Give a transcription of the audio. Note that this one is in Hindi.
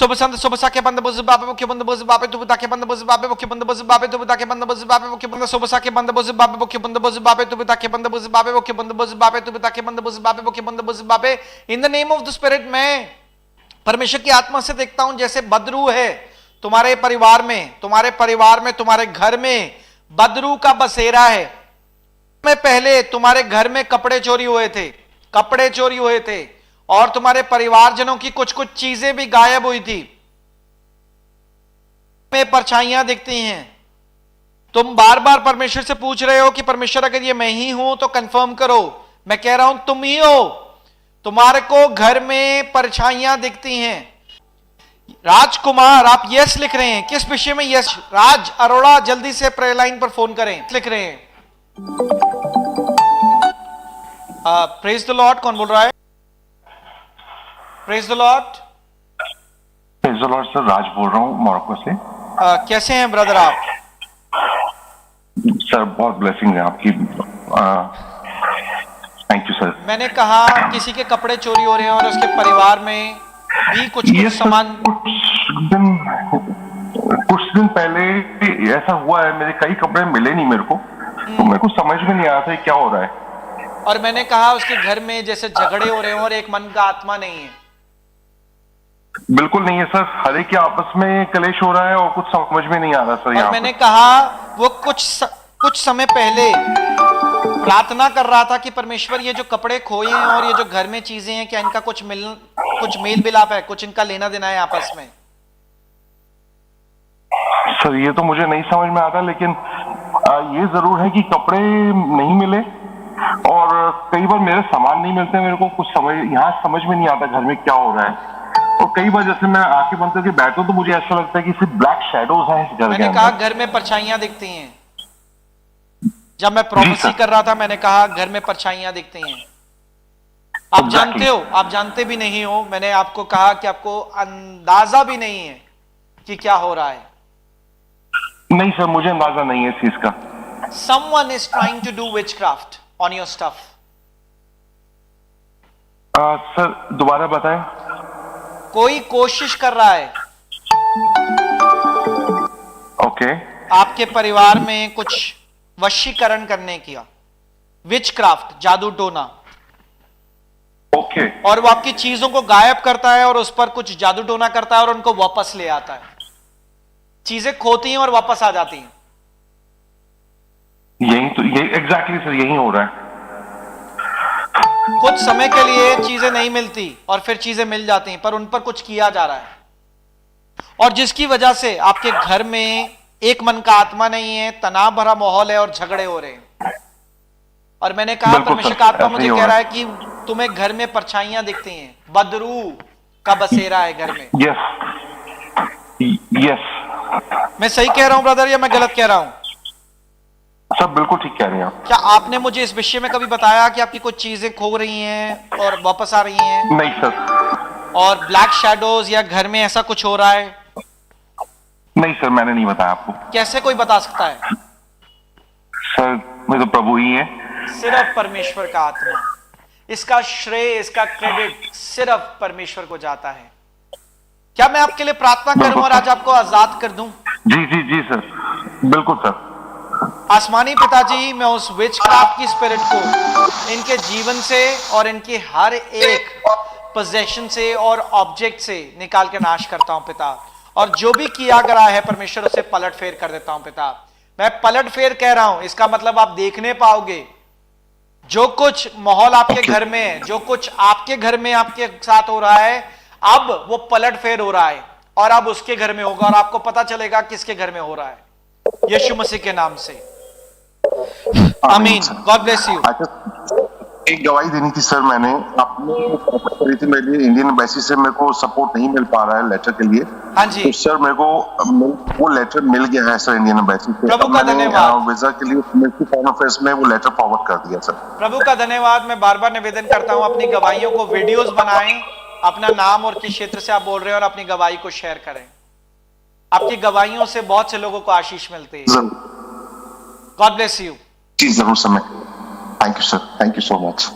Sobasanda Sobasake Banda Bozibabe, Bokibanda Bozibabe, Tubutake Banda Bozibabe, Bokibanda Bozibabe, Tubutake Banda Bozibabe, Bokibanda Sobasake Banda Bozibabe, Bokibanda Bozibabe, Tubutake Banda Bozibabe, Bokibanda Bozibabe, Tubutake Banda Bozibabe, Bokibanda Bozibabe. In the name of the Spirit, मैं परमेश्वर की आत्मा से देखता हूं जैसे बदरू है तुम्हारे परिवार में, तुम्हारे घर में बदरू का बसेरा है। में पहले तुम्हारे घर में कपड़े चोरी हुए थे और तुम्हारे परिवारजनों की कुछ कुछ चीजें भी गायब हुई थी। में परछाइयां दिखती हैं। तुम बार बार परमेश्वर से पूछ रहे हो कि परमेश्वर अगर ये मैं ही हूं तो कंफर्म करो। मैं कह रहा हूं तुम ही हो। तुम्हारे को घर में परछाइयां दिखती हैं। राजकुमार, आप यस लिख रहे हैं, किस विषय में यस? राज अरोड़ा जल्दी से प्रेयर लाइन पर फोन करें। लिख रहे हैं प्रेज द लॉर्ड। कौन बोल रहा है? Praise the Lord. Praise the Lord sir, Raj बोल रहा हूँ मोरक्को से। कैसे हैं ब्रदर आप? सर बहुत ब्लेसिंग है आपकी, थैंक यू सर। मैंने कहा किसी के कपड़े चोरी हो रहे हैं और उसके परिवार में भी कुछ सामान। कुछ दिन पहले ऐसा हुआ है, मेरे कई कपड़े मिले नहीं मेरे को, तो मेरे को समझ में नहीं आ रहा था क्या हो रहा है। और मैंने कहा उसके घर में जैसे झगड़े हो रहे हैं और एक मन का आत्मा नहीं है। बिल्कुल नहीं है सर, हर एक के आपस में कलेश हो रहा है और कुछ समझ में नहीं आ रहा सर। और मैंने कहा वो कुछ समय पहले प्रार्थना कर रहा था कि परमेश्वर ये जो कपड़े खोए हैं और ये जो घर में चीजें हैं, क्या इनका कुछ मेल मिलाप है, कुछ इनका लेना देना है आपस में? सर ये तो मुझे नहीं समझ में आता, लेकिन ये जरूर है कि कपड़े नहीं मिले और कई बार मेरे सामान नहीं मिलते। मेरे को कुछ समझ में नहीं आता घर में क्या हो रहा है। और कई बार जैसे मैं आंखें बंद करके बैठता हूँ तो मुझे ऐसा लगता है कि सिर्फ ब्लैक शैडोज हैं इस घर के अंदर। मैंने कहा घर में परछाइयां दिखती हैं। जब मैं प्रोफेसी कर रहा था मैंने कहा घर में परछाइयां दिखती हैं। आप जानते हो, आप जानते भी नहीं हो, मैंने आपको कहा कि आपको अंदाजा भी नहीं है कि क्या हो रहा है। नहीं सर, मुझे अंदाजा नहीं है इस चीज का। Someone is trying to do witchcraft on your stuff. Sir दोबारा बताएं। कोई कोशिश कर रहा है ओके आपके परिवार में कुछ वशीकरण करने की, विचक्राफ्ट, जादू टोना। ओके। और वो आपकी चीजों को गायब करता है और उस पर कुछ जादू टोना करता है और उनको वापस ले आता है। चीजें खोती हैं और वापस आ जाती हैं। यही एग्जैक्टली सर, यही हो रहा है। कुछ समय के लिए चीजें नहीं मिलती और फिर चीजें मिल जाती हैं, पर उन पर कुछ किया जा रहा है और जिसकी वजह से आपके घर में एक मन का आत्मा नहीं है, तनाव भरा माहौल है और झगड़े हो रहे हैं। और मैंने कहा परमेश्वर का आत्मा मुझे कह रहा है कि तुम्हें घर में परछाइयां दिखती हैं, बदरू का बसेरा है घर में। यस मैं सही कह रहा हूं ब्रदर या मैं गलत कह रहा हूं? सब बिल्कुल ठीक कह रहे हैं। क्या आपने मुझे इस विषय में कभी बताया कि आपकी कुछ चीजें खो रही हैं और वापस आ रही हैं? नहीं सर। और ब्लैक शैडोज या घर में ऐसा कुछ हो रहा है? नहीं सर, मैंने नहीं बताया आपको। कैसे कोई बता सकता है? सर मैं तो प्रभु ही है। सिर्फ परमेश्वर का आत्मा। इसका श्रेय, इसका क्रेडिट सिर्फ परमेश्वर को जाता है। क्या मैं आपके लिए प्रार्थना करूं और आज आपको आजाद कर दूं? जी सर, बिल्कुल सर। आसमानी पिताजी, मैं उस विचक्राफ्ट की स्पिरिट को इनके जीवन से और इनकी हर एक पोजेशन से और ऑब्जेक्ट से निकाल के नाश करता हूं पिता। और जो भी किया गया है परमेश्वर उसे पलट फेर कर देता हूं पिता। मैं पलट फेर कह रहा हूं, इसका मतलब आप देखने पाओगे जो कुछ माहौल आपके घर में है, जो कुछ आपके घर में आपके साथ हो रहा है, अब वो पलट फेर हो रहा है और अब उसके घर में होगा और आपको पता चलेगा किसके घर में हो रहा है, यीशु मसीह के नाम से। आमीन। God bless you. एक गवाही देनी थी सर, मैंने आपने करी थी मेरे लिए। इंडियन एम्बेसी से मेरे को सपोर्ट नहीं मिल पा रहा है लेटर के लिए। हाँ जी। तो सर मेरे को वो लेटर मिल गया है सर इंडियन एम्बेसी से। प्रभु का धन्यवाद। वीजा के लिए मिनिस्ट्री फॉरेन अफेयर्स में वो लेटर फॉरवर्ड कर दिया सर। प्रभु का धन्यवाद। मैं बार बार निवेदन करता हूं अपनी गवाहियों को वीडियोस बनाएं, अपना नाम और किस क्षेत्र से आप बोल रहे हैं और अपनी गवाही को शेयर करें। आपकी गवाहियों से बहुत से लोगों को आशीष मिलती है। God bless you. जी जरूर sir. Thank you sir, thank you so much.